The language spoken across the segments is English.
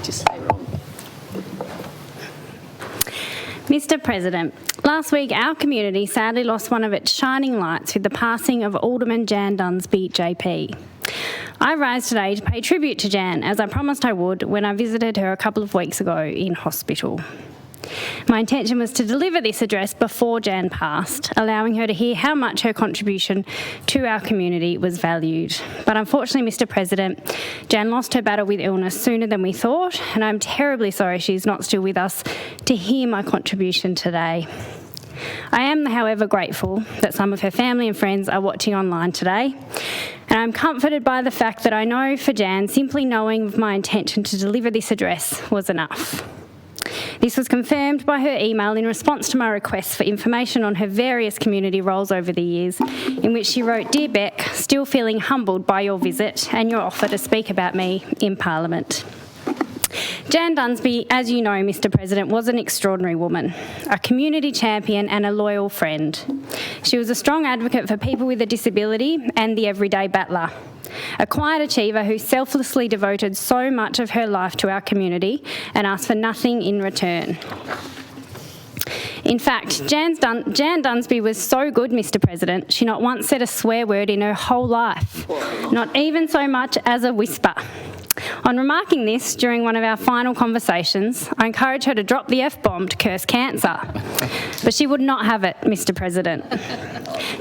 to say wrong. Mr President, last week our community sadly lost one of its shining lights with the passing of Alderman Jan Dunsby JP. I rise today to pay tribute to Jan, as I promised I would when I visited her a couple of weeks ago in hospital. My intention was to deliver this address before Jan passed, allowing her to hear how much her contribution to our community was valued. But unfortunately, Mr President, Jan lost her battle with illness sooner than we thought, and I'm terribly sorry she's not still with us to hear my contribution today. I am, however, grateful that some of her family and friends are watching online today, and I'm comforted by the fact that I know for Jan, simply knowing of my intention to deliver this address was enough. This was confirmed by her email in response to my request for information on her various community roles over the years, in which she wrote, "Dear Bec, still feeling humbled by your visit and your offer to speak about me in Parliament." Jan Dunsby, as you know, Mr President, was an extraordinary woman, a community champion and a loyal friend. She was a strong advocate for people with a disability and the everyday battler, a quiet achiever who selflessly devoted so much of her life to our community and asked for nothing in return. In fact, Jan Dunsby was so good, Mr President, she not once said a swear word in her whole life, not even so much as a whisper. On remarking this during one of our final conversations, I encouraged her to drop the F-bomb to curse cancer, but she would not have it, Mr President.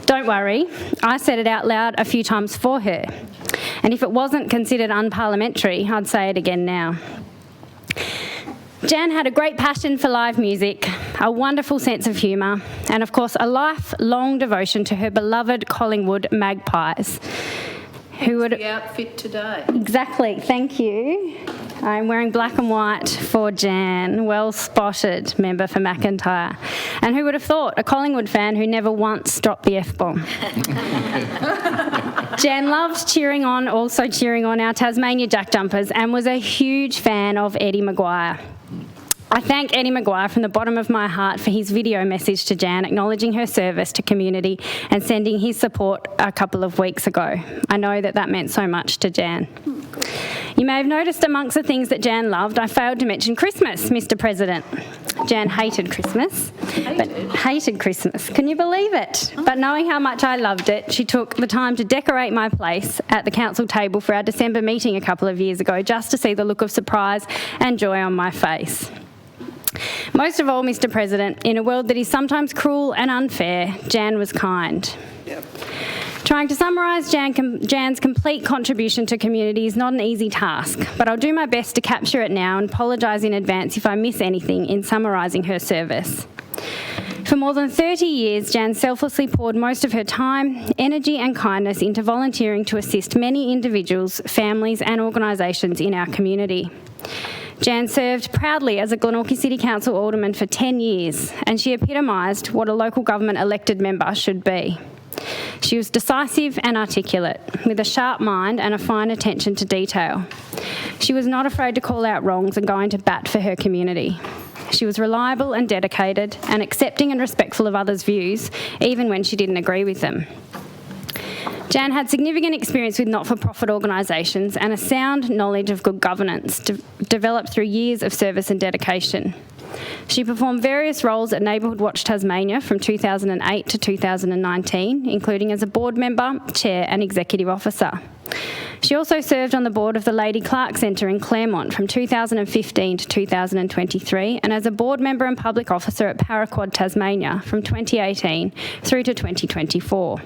Don't worry, I said it out loud a few times for her, and if it wasn't considered unparliamentary, I'd say it again now. Jan had a great passion for live music, a wonderful sense of humour, and of course a lifelong devotion to her beloved Collingwood Magpies. Who would... the outfit today? Exactly, thank you. I'm wearing black and white for Jan, well spotted, member for McIntyre. And who would have thought, a Collingwood fan who never once dropped the F-bomb. Jan loved cheering on our Tasmania Jack Jumpers and was a huge fan of Eddie Maguire. I thank Eddie Maguire from the bottom of my heart for his video message to Jan, acknowledging her service to community and sending his support a couple of weeks ago. I know that meant so much to Jan. You may have noticed amongst the things that Jan loved, I failed to mention Christmas, Mr President. Jan hated Christmas. Hated Christmas. Can you believe it? But knowing how much I loved it, she took the time to decorate my place at the council table for our December meeting a couple of years ago, just to see the look of surprise and joy on my face. Most of all, Mr President, in a world that is sometimes cruel and unfair, Jan was kind. Yep. Trying to summarise Jan's complete contribution to community is not an easy task, but I'll do my best to capture it now and apologise in advance if I miss anything in summarising her service. For more than 30 years, Jan selflessly poured most of her time, energy and kindness into volunteering to assist many individuals, families and organisations in our community. Jan served proudly as a Glenorchy City Council Alderman for 10 years, and she epitomised what a local government elected member should be. She was decisive and articulate, with a sharp mind and a fine attention to detail. She was not afraid to call out wrongs and go into bat for her community. She was reliable and dedicated, and accepting and respectful of others' views, even when she didn't agree with them. Jan had significant experience with not-for-profit organisations and a sound knowledge of good governance developed through years of service and dedication. She performed various roles at Neighbourhood Watch Tasmania from 2008 to 2019, including as a board member, chair and executive officer. She also served on the board of the Lady Clark Centre in Claremont from 2015 to 2023 and as a board member and public officer at Paraquad Tasmania from 2018 through to 2024.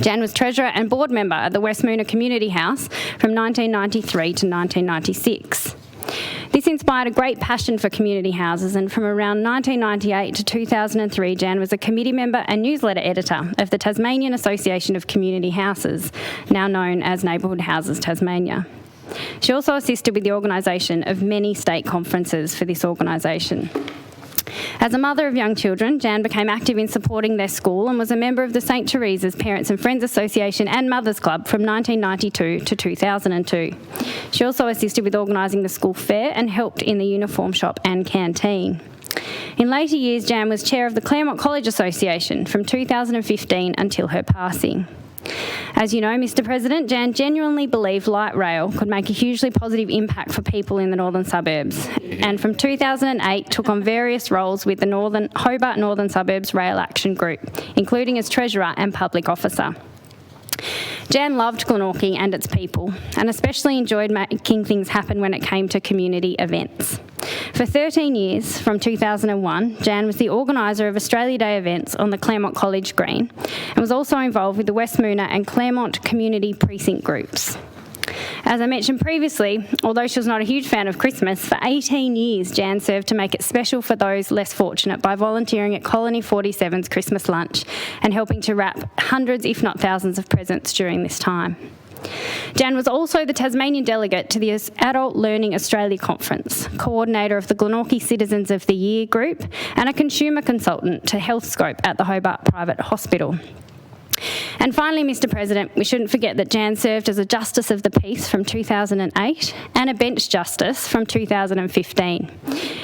Jan was Treasurer and Board Member at the West Moona Community House from 1993 to 1996. This inspired a great passion for community houses, and from around 1998 to 2003, Jan was a committee member and newsletter editor of the Tasmanian Association of Community Houses, now known as Neighbourhood Houses Tasmania. She also assisted with the organisation of many state conferences for this organisation. As a mother of young children, Jan became active in supporting their school and was a member of the St Teresa's Parents and Friends Association and Mothers Club from 1992 to 2002. She also assisted with organising the school fair and helped in the uniform shop and canteen. In later years, Jan was chair of the Claremont College Association from 2015 until her passing. As you know, Mr. President, Jan genuinely believed light rail could make a hugely positive impact for people in the northern suburbs, and from 2008 took on various roles with the Hobart Northern Suburbs Rail Action Group, including as Treasurer and Public Officer. Jan loved Glenorchy and its people, and especially enjoyed making things happen when it came to community events. For 13 years, from 2001, Jan was the organiser of Australia Day events on the Claremont College Green and was also involved with the West Moona and Claremont Community Precinct groups. As I mentioned previously, although she was not a huge fan of Christmas, for 18 years Jan served to make it special for those less fortunate by volunteering at Colony 47's Christmas lunch and helping to wrap hundreds, if not thousands, of presents during this time. Jan was also the Tasmanian delegate to the Adult Learning Australia Conference, coordinator of the Glenorchy Citizens of the Year group, and a consumer consultant to HealthScope at the Hobart Private Hospital. And finally, Mr. President, we shouldn't forget that Jan served as a Justice of the Peace from 2008 and a Bench Justice from 2015.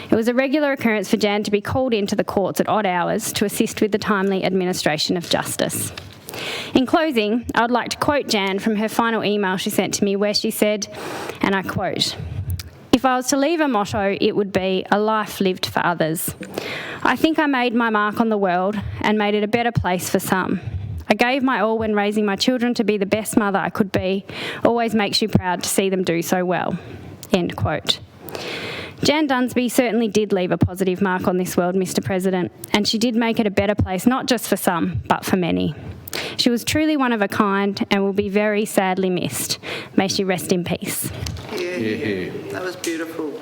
It was a regular occurrence for Jan to be called into the courts at odd hours to assist with the timely administration of justice. In closing, I would like to quote Jan from her final email she sent to me, where she said, and I quote, "If I was to leave a motto, it would be a life lived for others. I think I made my mark on the world and made it a better place for some. I gave my all when raising my children to be the best mother I could be. Always makes you proud to see them do so well." End quote. Jan Dunsby certainly did leave a positive mark on this world, Mr. President, and she did make it a better place, not just for some, but for many. She was truly one of a kind and will be very sadly missed. May she rest in peace. Yeah. That was beautiful.